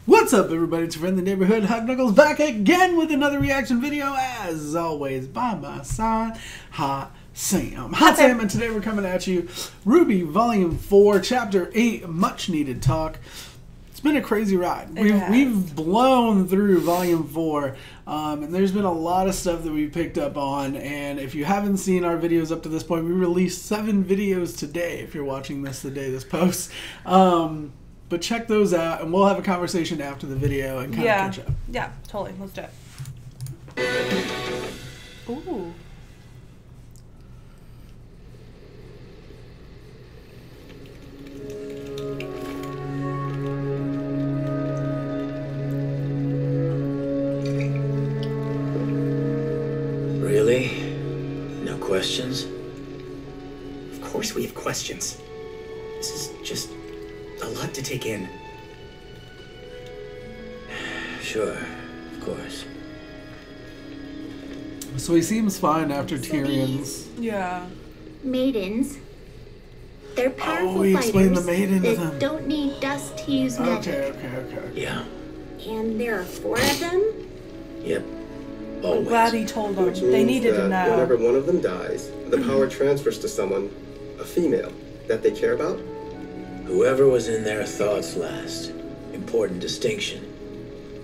What's up, everybody? It's your friend in the neighborhood, HugKnuckles, back again with another reaction video, as always, by my side, Hot Sam. Hot Sam, and today we're coming at you, RWBY Volume 4, Chapter 8, Much Needed Talk. It's been a crazy ride. We've blown through Volume 4, and there's been a lot of stuff that we picked up on, and if you haven't seen our videos up to this point, we released 7 videos today, if you're watching this the day this posts. But check those out, and we'll have a conversation after the video and kind of catch up. Yeah, totally. Let's do it. Ooh. Really? No questions? Of course we have questions. This is just a lot to take in. Sure, of course. So he seems fine after Tyrion's. Yeah. Maidens. They're powerful he explained fighters the maiden to that them. don't need dust to use magic. Okay. Yeah. And there are 4 of them? Yep. I'm Always. glad he told them. Which They means needed to that know. whenever one of them dies, the power transfers to someone, a female, that they care about. Whoever was in their thoughts last. Important distinction.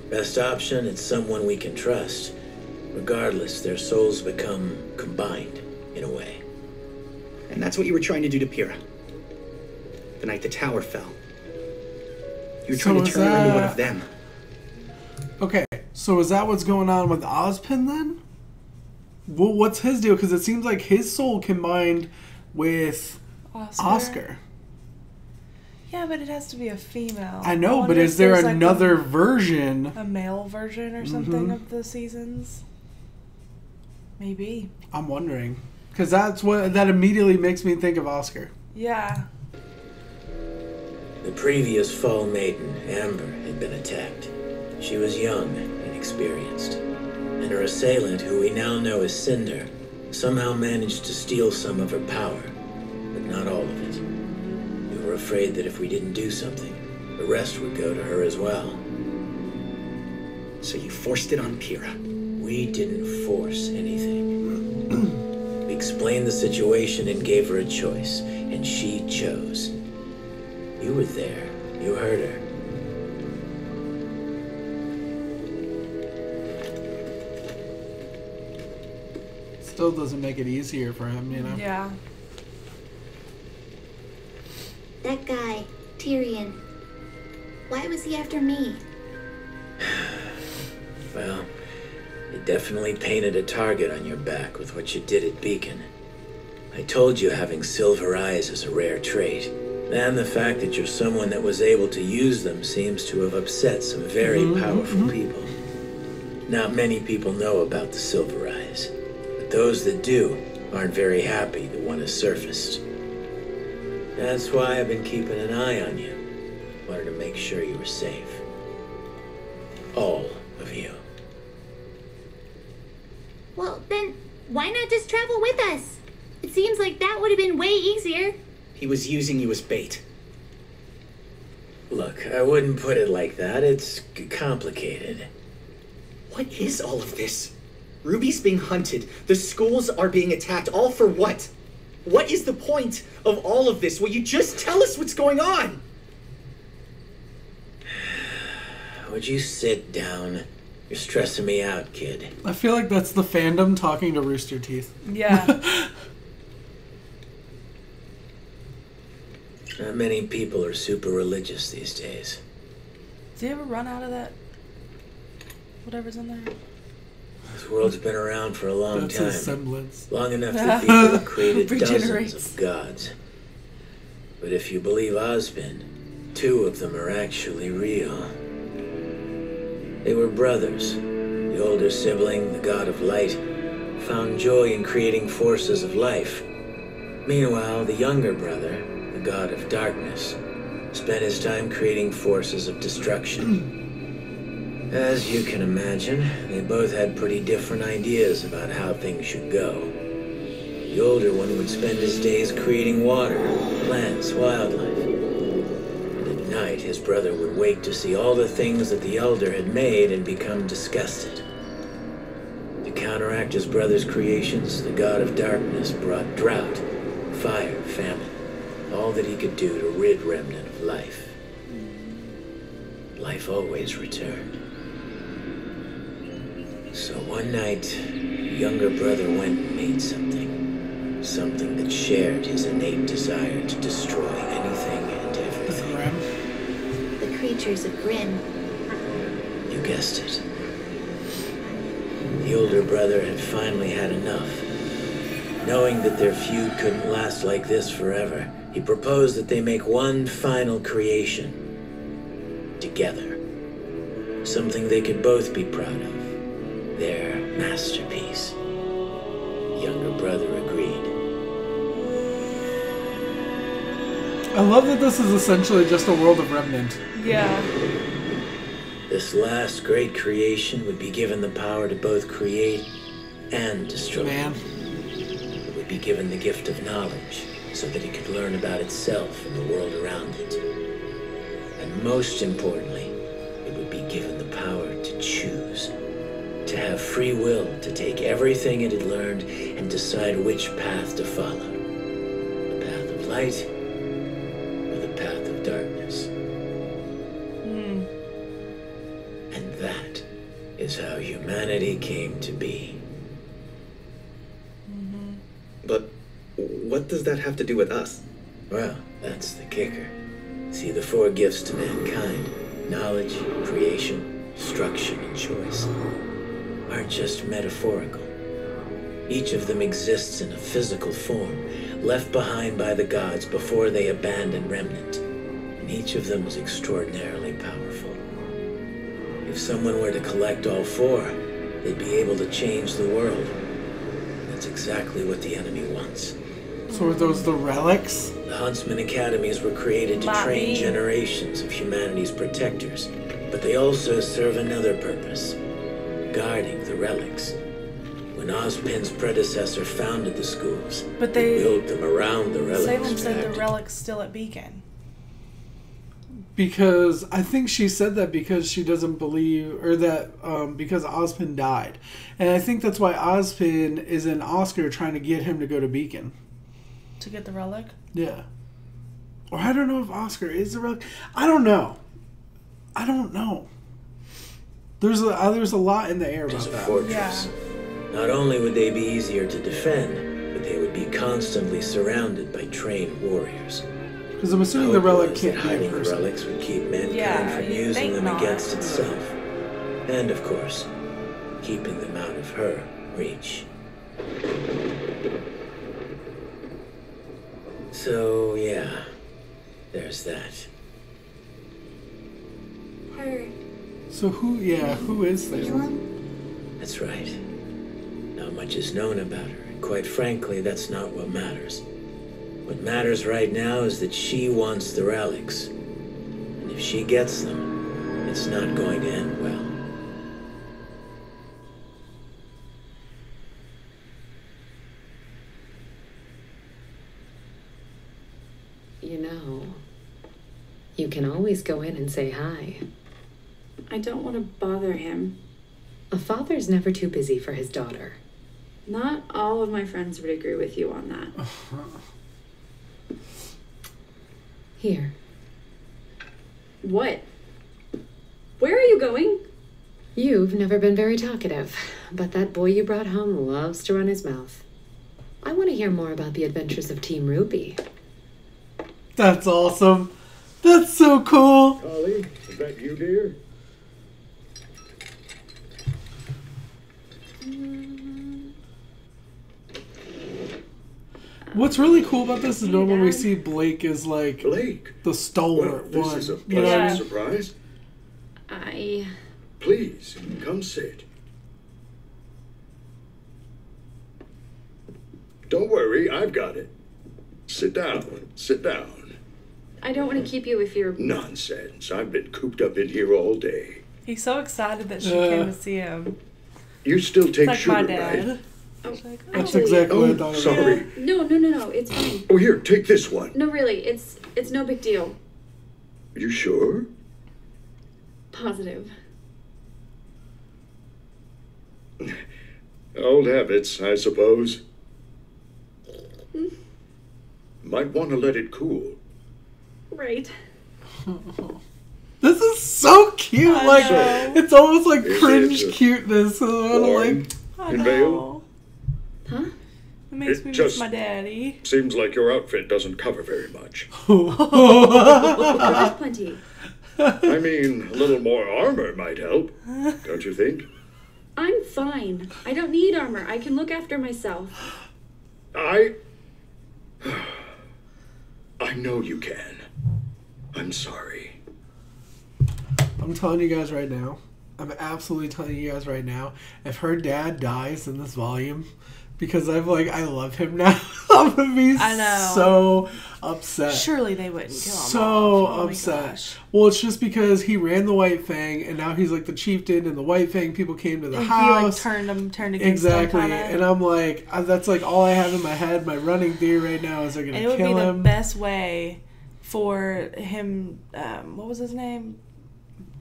Best option, it's someone we can trust. Regardless, their souls become combined, in a way. And that's what you were trying to do to Pyrrha. The night the tower fell. You were trying to turn her into one of them. Okay, so is that what's going on with Ozpin then? Well, what's his deal? Because it seems like his soul combined with Oscar. Yeah, but it has to be a female. I know, but is there another version? A male version or something of the seasons? Maybe. I'm wondering. Because that immediately makes me think of Oscar. Yeah. The previous Fall Maiden, Amber, had been attacked. She was young and inexperienced. And her assailant, who we now know as Cinder, somehow managed to steal some of her power. But not all of it. We were afraid that if we didn't do something, the rest would go to her as well. So you forced it on Pyrrha. We didn't force anything. We explained the situation and gave her a choice, and she chose. You were there. You heard her. Still doesn't make it easier for him, you know? Yeah. That guy, Tyrion. Why was he after me? Well, you definitely painted a target on your back with what you did at Beacon. I told you having silver eyes is a rare trait, and the fact that you're someone that was able to use them seems to have upset some very powerful people. Not many people know about the silver eyes, but those that do aren't very happy that one has surfaced. That's why I've been keeping an eye on you. Wanted to make sure you were safe. All of you. Well, then, why not just travel with us? It seems like that would have been way easier. He was using you as bait. Look, I wouldn't put it like that. It's complicated. What is all of this? Ruby's being hunted. The schools are being attacked. All for what? What is the point of all of this? Will you just tell us what's going on? Would you sit down? You're stressing me out, kid. I feel like that's the fandom talking to Rooster Teeth. Yeah. Not many people are super religious these days. Does he ever run out of that? Whatever's in there? This world's been around for a long That's time. his semblance. Long enough that people have created dozens Regenerates. of gods. But if you believe Ozpin, 2 of them are actually real. They were brothers. The older sibling, the god of light, found joy in creating forces of life. Meanwhile, the younger brother, the god of darkness, spent his time creating forces of destruction. As you can imagine, they both had pretty different ideas about how things should go. The older one would spend his days creating water, plants, wildlife. And at night, his brother would wake to see all the things that the Elder had made and become disgusted. To counteract his brother's creations, the god of darkness brought drought, fire, famine, all that he could do to rid Remnant of life. Life always returned. So one night, the younger brother went and made something. Something that shared his innate desire to destroy anything and everything. The creatures of Grimm. You guessed it. The older brother had finally had enough. Knowing that their feud couldn't last like this forever, he proposed that they make one final creation. Together. Something they could both be proud of. Their masterpiece. The younger brother agreed. I love that this is essentially just a world of Remnant. Yeah. This last great creation would be given the power to both create and destroy. Man. It would be given the gift of knowledge so that it could learn about itself and the world around it. And most importantly, it would be given the power to choose. To have free will to take everything it had learned and decide which path to follow. The path of light or the path of darkness. And that is how humanity came to be. But what does that have to do with us? Well, that's the kicker. See, the four gifts to mankind, knowledge, creation, destruction, and choice, aren't just metaphorical. Each of them exists in a physical form, left behind by the gods before they abandoned Remnant. And each of them is extraordinarily powerful. If someone were to collect all four, they'd be able to change the world. That's exactly what the enemy wants. So are those the relics? The Huntsman Academies were created to train generations of humanity's protectors, but they also serve another purpose. Guarding the relics. When Ozpin's predecessor founded the schools, But he they built them around the relics. Salem said the pact. relic's still at Beacon. Because I think she said that because she doesn't believe, or that because Ozpin died. And I think that's why Ozpin is in Oscar trying to get him to go to Beacon. To get the relic? Yeah. Or I don't know if Oscar is the relic. I don't know. There's a lot in the air It about is a that. fortress. Not only would they be easier to defend, but they would be constantly surrounded by trained warriors. Because I'm assuming the relic Hope was that can't be in hiding the person. relics would keep mankind Yeah, from you'd using think them not. against itself. And of course, keeping them out of her reach. So, yeah, there's that. Her. So who is Salem? Salem? That's right. Not much is known about her, and quite frankly, that's not what matters. What matters right now is that she wants the relics. And if she gets them, it's not going to end well. You know, you can always go in and say hi. I don't want to bother him. A father's never too busy for his daughter. Not all of my friends would agree with you on that. Here. What? Where are you going? You've never been very talkative, but that boy you brought home loves to run his mouth. I want to hear more about the adventures of Team RWBY. That's awesome. That's so cool. Holly, is that you, dear? What's really cool about this is normally we see Blake as like Blake, the stalwart this one. is a You know what I pleasant mean? surprise. I... Please, come sit. Don't worry, I've got it. Sit down, sit down. I don't want to keep you if you're... Nonsense, I've been cooped up in here all day. He's so excited that she came to see him. You still take It's like sugar, my dad. right? Oh, That's actually, exactly what I Oh, thought. sorry. No, it's fine. Oh, here, take this one. No, really, it's no big deal. You sure? Positive. Old habits, I suppose. Might want to let it cool. Right. This is so cute. I Like know. it's almost like Is cringe it cuteness. Warm I in know. Vale? Huh? It makes It me miss just- my daddy. Seems like your outfit doesn't cover very much. There's plenty. I mean, a little more armor might help, don't you think? I'm fine. I don't need armor. I can look after myself. I know you can. I'm sorry. I'm telling you guys right now. I'm absolutely telling you guys right now. If her dad dies in this volume, because I love him now, I'm gonna be I know. so upset. Surely they wouldn't kill him So off. Oh my upset. gosh. Well, it's just because he ran the White Fang, and now he's like the chieftain, and the White Fang people came to the And house. he like turned against Exactly, them, kinda. and I'm like, that's like all I have in my head. My running theory right now is they're gonna And it would kill be him. the best way for him. What was his name?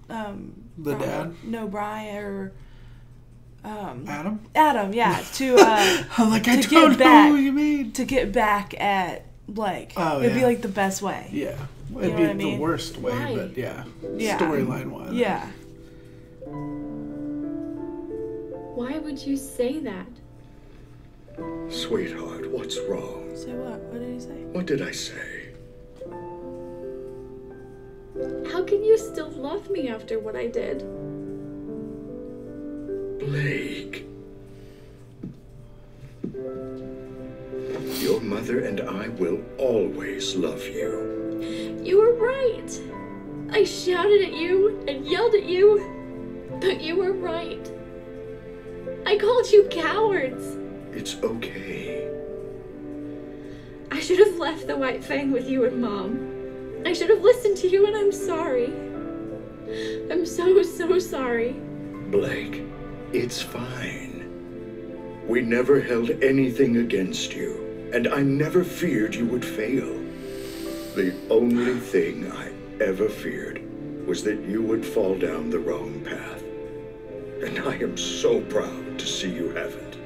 The dad? No, Brian or Adam? Adam. Yeah, to I'm like, I to don't get know back who you mean. to get back at Blake. Oh, It'd be yeah. like the best way. Yeah, know it'd what be I mean? the worst way, Why? but yeah, Yeah. storyline wise. Yeah. Why would you say that? Sweetheart, what's wrong? Say what? What did he say? What did I say? How can you still love me after what I did? Blake. Your mother and I will always love you. You were right. I shouted at you and yelled at you, but you were right. I called you cowards. It's okay. I should have left the White Fang with you and Mom. I should have listened to you, and I'm sorry. I'm so sorry. Blake, it's fine. We never held anything against you, and I never feared you would fail. The only thing I ever feared was that you would fall down the wrong path. And I am so proud to see you haven't.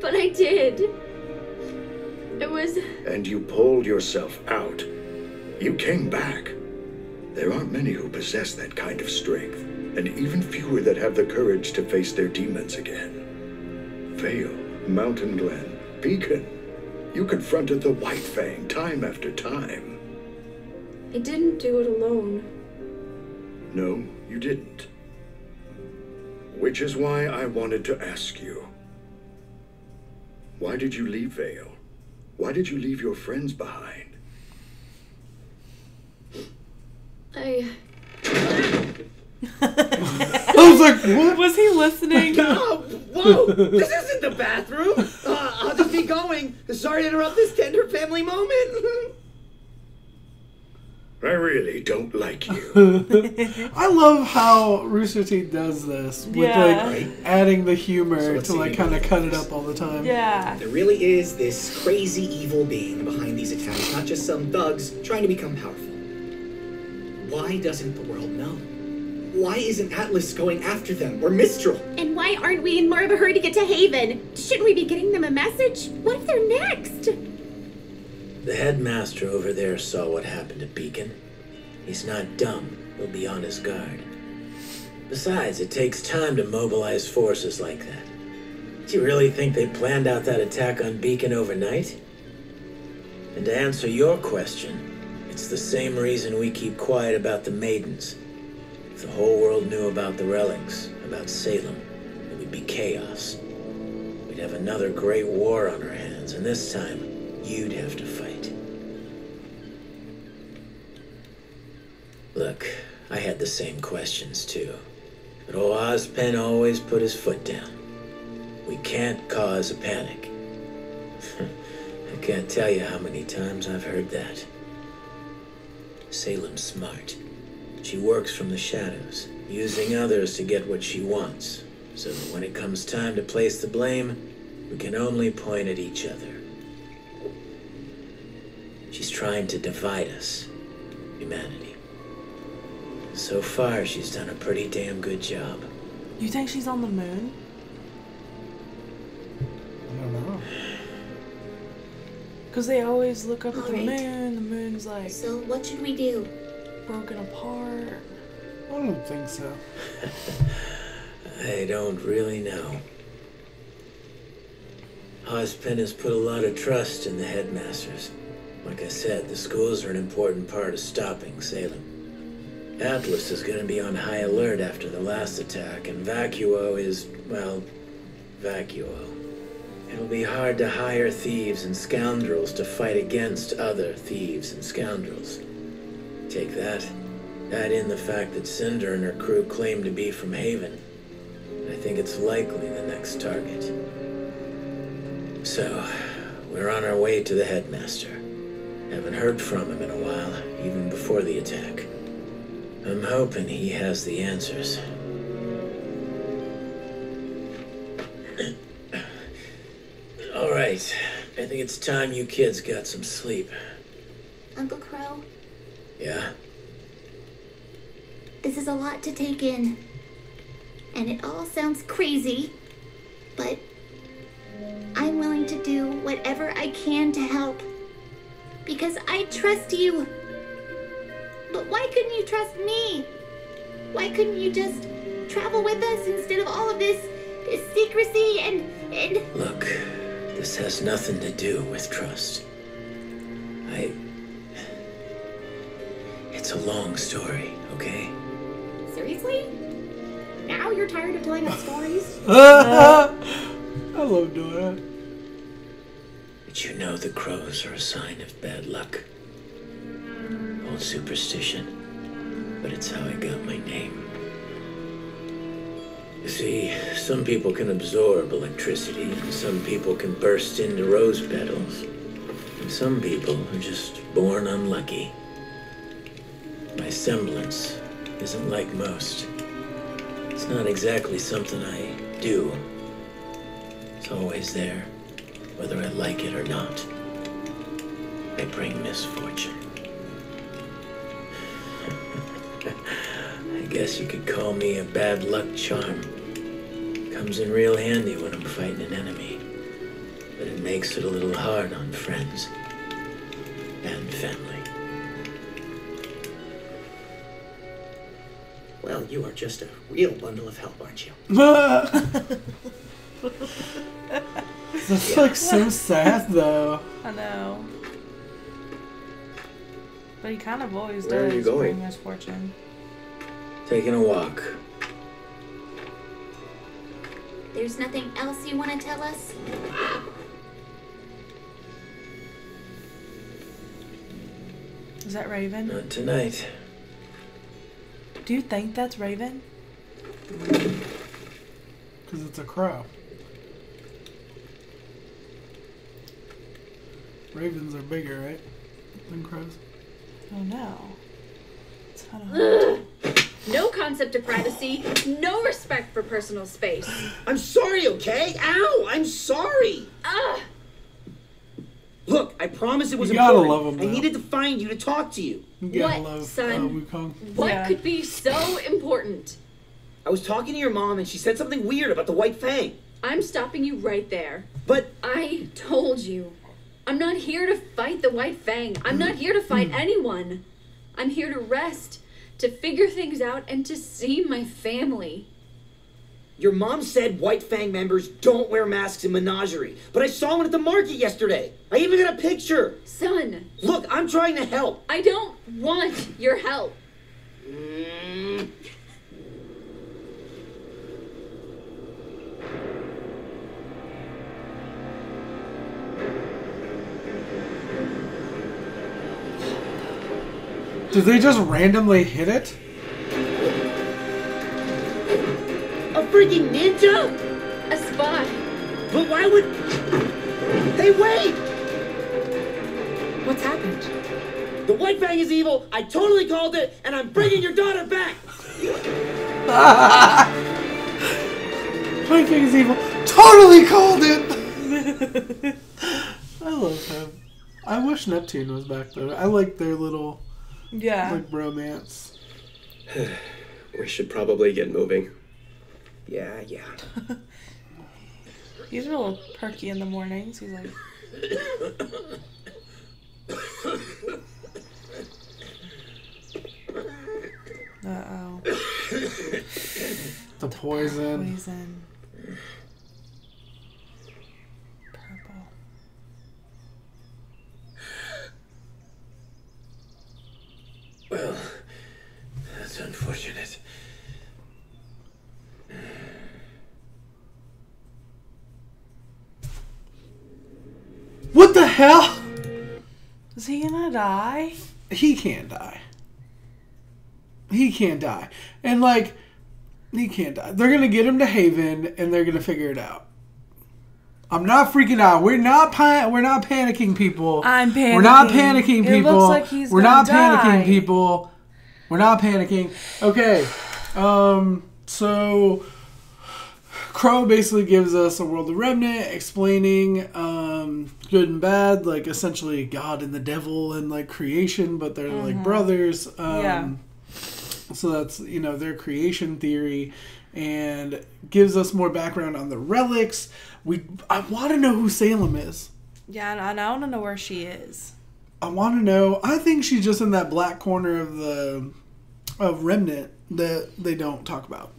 But I did. It was... And you pulled yourself out. You came back. There aren't many who possess that kind of strength, and even fewer that have the courage to face their demons again. Vale, Mountain Glen, Beacon. You confronted the White Fang time after time. I didn't do it alone. No, you didn't. Which is why I wanted to ask you. Why did you leave Vale? Why did you leave your friends behind? I was like, what? Was he listening? Oh, whoa! This isn't the bathroom! I'll just be going. Sorry to interrupt this tender family moment. I really don't like you. I love how Rooster Teeth does this with Yeah. like adding the So humor let's to see like who kind of does cut it this. up all the time. Yeah. There really is this crazy evil being behind these attacks, not just some thugs trying to become powerful. Why doesn't the world know? Why isn't Atlas going after them, or Mistral? And why aren't we in more of a hurry to get to Haven? Shouldn't we be getting them a message? What if they're next? The headmaster over there saw what happened to Beacon. He's not dumb. He'll be on his guard. Besides, it takes time to mobilize forces like that. Do you really think they planned out that attack on Beacon overnight? And to answer your question, it's the same reason we keep quiet about the Maidens. If the whole world knew about the relics, about Salem, it would be chaos. We'd have another great war on our hands, and this time, you'd have to fight. Look, I had the same questions too. But old Ozpen always put his foot down. We can't cause a panic. I can't tell you how many times I've heard that. Salem's smart. She works from the shadows, using others to get what she wants, so that when it comes time to place the blame, we can only point at each other. She's trying to divide us, humanity. So far, she's done a pretty damn good job. You think she's on the moon? I don't know. Because they always look up at the Alright. moon. The moon's like So what should we do? broken apart. I don't think so. I don't really know. Ozpin has put a lot of trust in the headmasters. Like I said, the schools are an important part of stopping Salem. Atlas is going to be on high alert after the last attack, and Vacuo is, well, Vacuo. It'll be hard to hire thieves and scoundrels to fight against other thieves and scoundrels. Take that. Add in the fact that Cinder and her crew claim to be from Haven. I think it's likely the next target. So, we're on our way to the headmaster. Haven't heard from him in a while, even before the attack. I'm hoping he has the answers. All right, I think it's time you kids got some sleep. Uncle Crow, Yeah? this is a lot to take in. And it all sounds crazy, but I'm willing to do whatever I can to help. Because I trust you. But why couldn't you trust me? Why couldn't you just travel with us instead of all of this secrecy and... Look, this has nothing to do with trust. It's a long story, okay? Seriously? Now you're tired of telling us stories? I love doing that. But you know the crows are a sign of bad luck. Old superstition, but it's how I got my name. You see, some people can absorb electricity, and some people can burst into rose petals, and some people are just born unlucky. My semblance isn't like most. It's not exactly something I do. It's always there, whether I like it or not. I bring misfortune. I guess you could call me a bad luck charm. Comes in real handy when I'm fighting an enemy, but it makes it a little hard on friends and family. Well, you are just a real bundle of help, aren't you? That's like so sad though. I know. But he kind of always Where are you does going? bring misfortune. Taking a walk. There's nothing else you want to tell us? Is that Raven? Not tonight. Do you think that's Raven? Because it's a crow. Ravens are bigger, right? Than crows. Oh no. It's kind of hard. No concept of privacy, no respect for personal space. I'm sorry, okay? Ow! I'm sorry! Ugh! Look, I promise it was You gotta important. love him, I though. needed to find you to talk to you. You gotta What, love son? Wukong. What Yeah. could be so important? I was talking to your mom and she said something weird about the White Fang. I'm stopping you right there. But I told you. I'm not here to fight the White Fang. I'm not here to fight anyone. I'm here to rest, to figure things out, and to see my family. your mom said White Fang members don't wear masks in Menagerie. But I saw one at the market yesterday. I even got a picture. Son, Look, I'm trying to help. I don't want your help. Did they just randomly hit it? A freaking ninja? A spy. But why would... Hey, wait! What's happened? The White Fang is evil. I totally called it, and I'm bringing your daughter back. White Fang is evil. Totally called it. I love him. I wish Neptune was back though. I like their little Yeah. like bromance. We should probably get moving. Yeah. He's real perky in the mornings. He's like... Uh-oh. The poison. Poison. Purple. Well, that's unfortunate. What the hell? Is he gonna die? He can't die. He can't die. And like, he can't die. They're gonna get him to Haven and they're gonna figure it out. I'm not freaking out. We're not panicking, people. I'm panicking. We're not panicking, people. It looks like he's We're gonna not die. panicking, people. We're not panicking. Okay. So Crow basically gives us a world of Remnant explaining good and bad, like essentially God and the devil and like creation, but they're like brothers. Yeah. So that's, you know, their creation theory, and gives us more background on the relics. I want to know who Salem is. Yeah, and I want to know where she is. I want to know. I think she's just in that black corner of Remnant that they don't talk about.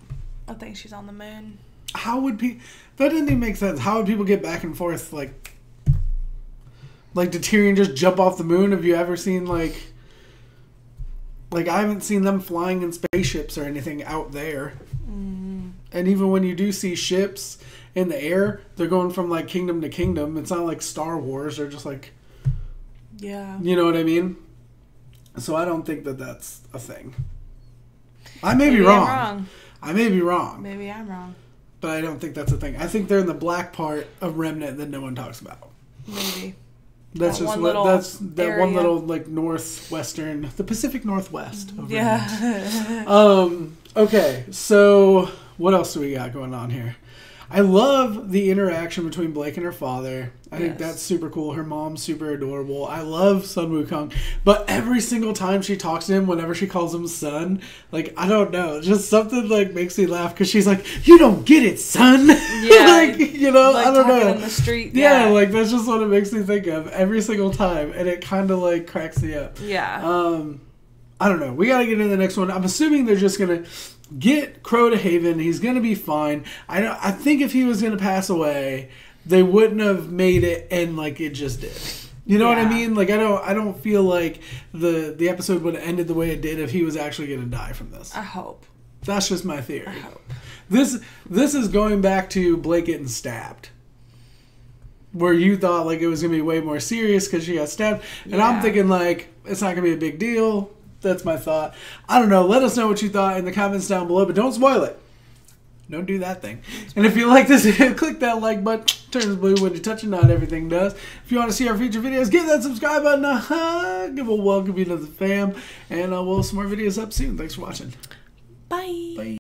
I think she's on the moon. How would people... That didn't even make sense. How would people get back and forth? Like did Tyrion just jump off the moon? Have you ever seen, like I haven't seen them flying in spaceships or anything out there. Mm. And even when you do see ships in the air, they're going from, like, kingdom to kingdom. It's not like Star Wars. They're just, like... Yeah. You know what I mean? So I don't think that that's a thing. I may be Maybe wrong. I'm wrong. I may be wrong. Maybe I'm wrong. But I don't think that's a thing. I think they're in the black part of Remnant that no one talks about. Maybe. That's that just one that one little like northwestern, the Pacific Northwest of yeah. Okay, so what else do we got going on here? I love the interaction between Blake and her father. I think that's super cool. Her mom's super adorable. I love Sun Wukong. But every single time she talks to him, whenever she calls him son, like, I don't know. Just something, like, makes me laugh. Because she's like, you don't get it, son. Yeah. like, you know, like I don't know. in the street. Yeah, like, that's just what it makes me think of every single time. And it kind of, like, cracks me up. Yeah. I don't know. We got to get into the next one. I'm assuming they're just going to get Crow to Haven. He's going to be fine. I think if he was going to pass away, they wouldn't have made it end like it just did. You know what I mean? Like, I don't feel like the episode would have ended the way it did if he was actually going to die from this. I hope. That's just my theory. I hope. This is going back to Blake getting stabbed. Where you thought, like, it was going to be way more serious because she got stabbed. And I'm thinking, like, it's not going to be a big deal. That's my thought. I don't know. Let us know what you thought in the comments down below, but don't spoil it. Don't do that thing. And if you like this video, click that like button. Turns blue when you touch it. Not everything does. If you want to see our future videos, give that subscribe button a hug. Give a welcome you to the fam. And we'll have some more videos up soon. Thanks for watching. Bye. Bye.